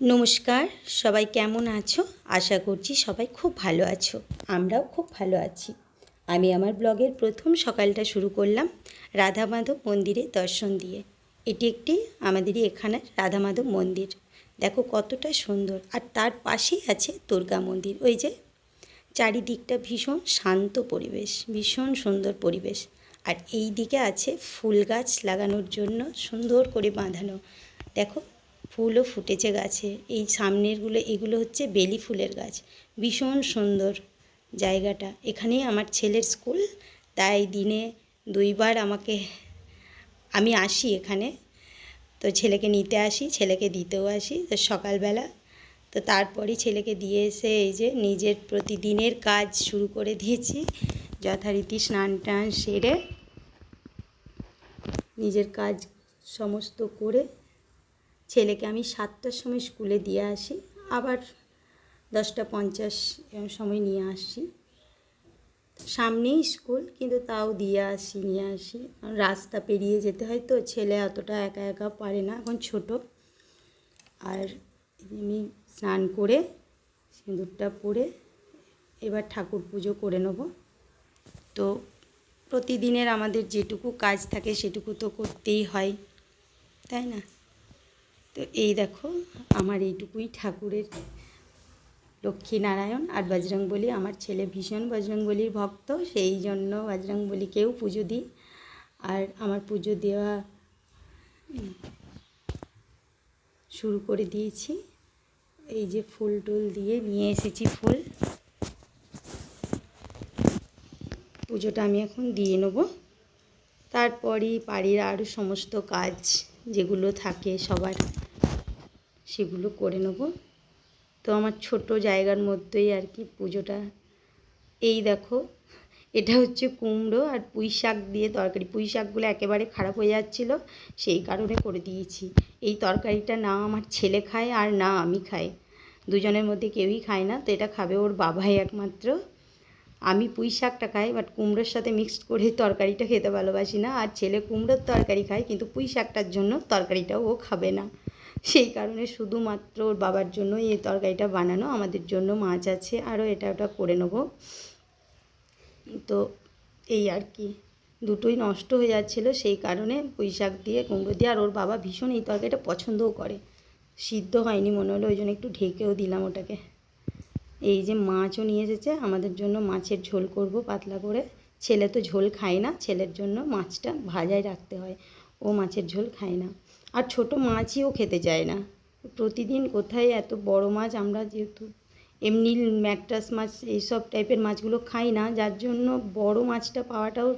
নমস্কার, সবাই কেমন আছো? আশা করছি সবাই খুব ভালো আছো। আমরাও খুব ভালো আছি। আমি আমার ব্লগের প্রথম সকালটা শুরু করলাম রাধা মাধব মন্দিরে দর্শন দিয়ে। এটি একটি আমাদেরই এখানের রাধা মাধব মন্দির। দেখো কতটা সুন্দর, আর তার পাশেই আছে দুর্গা মন্দির। ওই যে চারিদিকটা ভীষণ শান্ত পরিবেশ, ভীষণ সুন্দর পরিবেশ। আর এই দিকে আছে ফুল গাছ লাগানোর জন্য সুন্দর করে বাঁধানো। দেখো ফুলও ফুটেছে গাছে। এই সামনেরগুলো এগুলো হচ্ছে বেলি ফুলের গাছ। ভীষণ সুন্দর জায়গাটা। এখানেই আমার ছেলের স্কুল, তাই দিনে 2বার আমি আসি এখানে। তো ছেলেকে নিতে আসি, ছেলেকে দিতেও আসি। তো সকালবেলা তো তারপরই ছেলেকে দিয়ে এসে এই যে নিজের প্রতিদিনের কাজ শুরু করে দিয়েছি। যথারীতি স্নান টান সেরে নিজের কাজ সমস্ত করে ছেলেকে আমি 7টার সময় স্কুলে দিয়ে আসি, আবার 10টা 50 এরকম সময় নিয়ে আসি। সামনেই স্কুল, কিন্তু তাও দিয়ে আসি নিয়ে আসি, রাস্তা পেরিয়ে যেতে হয়। তো ছেলে অতটা একা একা পারে না, এখন ছোট। আর আমি স্নান করে সিঁদুরটা পরে এবার ঠাকুর পুজো করে নেব। তো প্রতিদিনের আমাদের যেটুকু কাজ থাকে সেটুকু তো করতেই হয়, তাই না? তো এই দেখো আমার এইটুকুই ঠাকুরের লক্ষ্মীনারায়ণ আর বজরংবলী। আমার ছেলে ভীষণ বজরংবলীর ভক্ত, সেই জন্য বজরংবলীকেও পুজো দিই। আর আমার পুজো দেওয়া শুরু করে দিয়েছি। এই যে ফুল টুল দিয়ে নিয়ে এসেছি ফুল, পুজোটা আমি এখন দিয়ে নেব। তারপরই বাড়ির আরও সমস্ত কাজ যেগুলো থাকে সবার, সেগুলো করে নেব। তো আমার ছোট জায়গার মধ্যেই আর কি পুজোটা। এই দেখো এটা হচ্ছে কুমড়ো আর পুঁই শাক দিয়ে তরকারি। পুঁই শাকগুলো একেবারে খারাপ হয়ে যাচ্ছিলো, সেই কারণে করে দিয়েছি। এই তরকারিটা না আমার ছেলে খায় আর না আমি খাই, দুজনের মধ্যে কেউই খায় না। তো এটা খাবে ওর বাবাই একমাত্র। আমি পুঁই শাকটা খাই, বাট কুমড়োর সাথে মিক্সড করে তরকারিটা খেতে ভালোবাসি না। আর ছেলে কুমড়োর তরকারি খায়, কিন্তু পুঁই শাকটার জন্য তরকারিটাও ও খাবে না। সেই কারণে শুধুমাত্র ওর বাবার জন্য এই তরকারিটা বানানো। আমাদের জন্য মাছ আছে, আরও এটা ওটা করে নেব। তো এই আর কি, দুটোই নষ্ট হয়ে যাচ্ছিলো, সেই কারণে পুঁই শাক দিয়ে কুমড়ো দিয়ে। আর ওর বাবা ভীষণ এই তরকারিটা পছন্দও করে। সিদ্ধ হয়নি মনে হলো, ওই জন্য একটু ঢেকেও দিলাম ওটাকে। এই যে মাছও নিয়ে এসেছে আমাদের জন্য, মাছের ঝোল করব পাতলা করে। ছেলে তো ঝোল খায় না, ছেলের জন্য মাছটা ভাজায় রাখতে হয়, ও মাছের ঝোল খায় না। আর ছোট মাছই ও খেতে চায় না। প্রতিদিন কোথায় এত বড় মাছ, আমরা যেহেতু এমনি ম্যাকটাস মাছ এইসব টাইপের মাছগুলো খাই না, যার জন্য বড় মাছটা পাওয়াটাও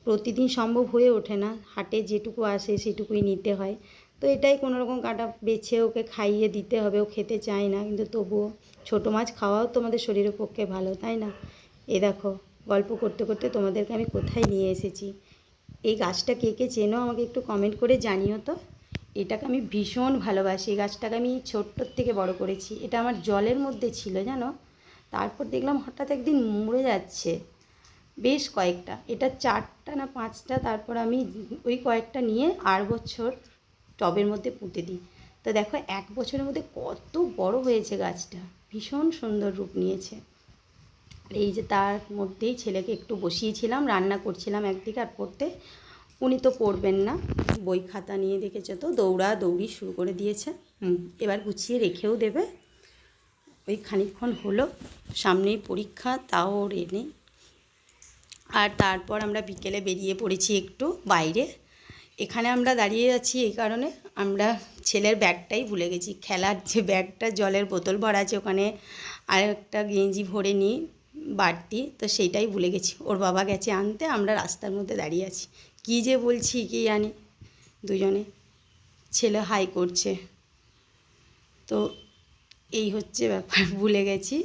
প্রতিদিন সম্ভব হয়ে ওঠে না। হাটে যেটুকু আসে সেটুকুই নিতে হয়। তো এটাই কোনো রকম কাটা বেছে ওকে খাইয়ে দিতে হবে, ও খেতে চায় না। কিন্তু তবুও ছোটো মাছ খাওয়াও তোমাদের শরীরের পক্ষে ভালো, তাই না? এ দেখো গল্প করতে করতে তোমাদেরকে আমি কোথায় নিয়ে এসেছি। এই গাছটা কে কে চেনো আমাকে একটু কমেন্ট করে জানিও তো। এটাকে আমি ভীষণ ভালোবাসি। এই গাছটাকে আমি ছোট্টোর থেকে বড় করেছি। এটা আমার জলের মধ্যে ছিল জানো, তারপর দেখলাম হঠাৎ একদিন মরে যাচ্ছে বেশ কয়েকটা। এটা 4টা না 5টা। তারপর আমি ওই কয়েকটা নিয়ে 8 বছর টবের মধ্যে পুঁতে দিই। তো দেখো 1 বছরের মধ্যে কত বড় হয়েছে গাছটা, ভীষণ সুন্দর রূপ নিয়েছে। এই যে তার মধ্যেই ছেলেকে একটু বসিয়েছিলাম, রান্না করছিলাম একদিকে, আর পড়তে উনি তো পড়বেন না, বই খাতা নিয়ে দেখেছে তো দৌড়াদৌড়ি শুরু করে দিয়েছে। এবার গুছিয়ে রেখেও দেবে। ওই খানিকক্ষণ হলো, সামনেই পরীক্ষা, তাও ওর এনে। আর তারপর আমরা বিকেলে বেরিয়ে পড়েছি একটু বাইরে। এখানে আমরা দাঁড়িয়ে আছি এই কারণে, আমরা ছেলের ব্যাগটাই ভুলে গেছি, খেলার যে ব্যাগটা, জলের বোতল ভরা আছে ওখানে, আর একটা গেঞ্জি ভরে নিই বাড়তি, তো সেইটাই ভুলে গেছি। ওর বাবা গেছে আনতে, আমরা রাস্তার মধ্যে দাঁড়িয়ে আছি। কী যে বলছি কি জানি, দুজনে। ছেলে হাই করছে। তো এই হচ্ছে ব্যাপার, ভুলে গেছি।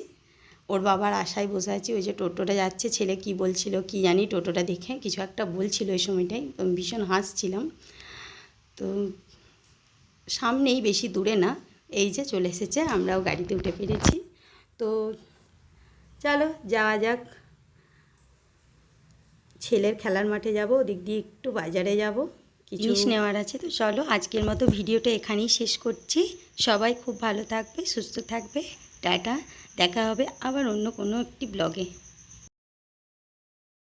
ওর বাবার আশায় বসে আছি। ওই যে টোটোটা যাচ্ছে, ছেলে কি বলছিল কি জানি, টোটোটা দেখে কিছু একটা বলছিল ওই সময়টাই, ভীষণ হাসছিলাম। তো সামনেই, বেশি দূরে না, এই যে চলে এসেছে, আমরাও গাড়িতে উঠে পেরেছি। তো চলো যাওয়া যাক, ছেলের খেলার মাঠে যাব, ওদিক দিয়ে একটু বাজারে যাব, কিছু জিনিস নেওয়ার আছে। তো চলো আজকের মতো ভিডিওটা এখানেই শেষ করছি। সবাই খুব ভালো থাকবে, সুস্থ থাকবে। টাটা। দেখা হবে আবার অন্য কোনো একটি ব্লগে।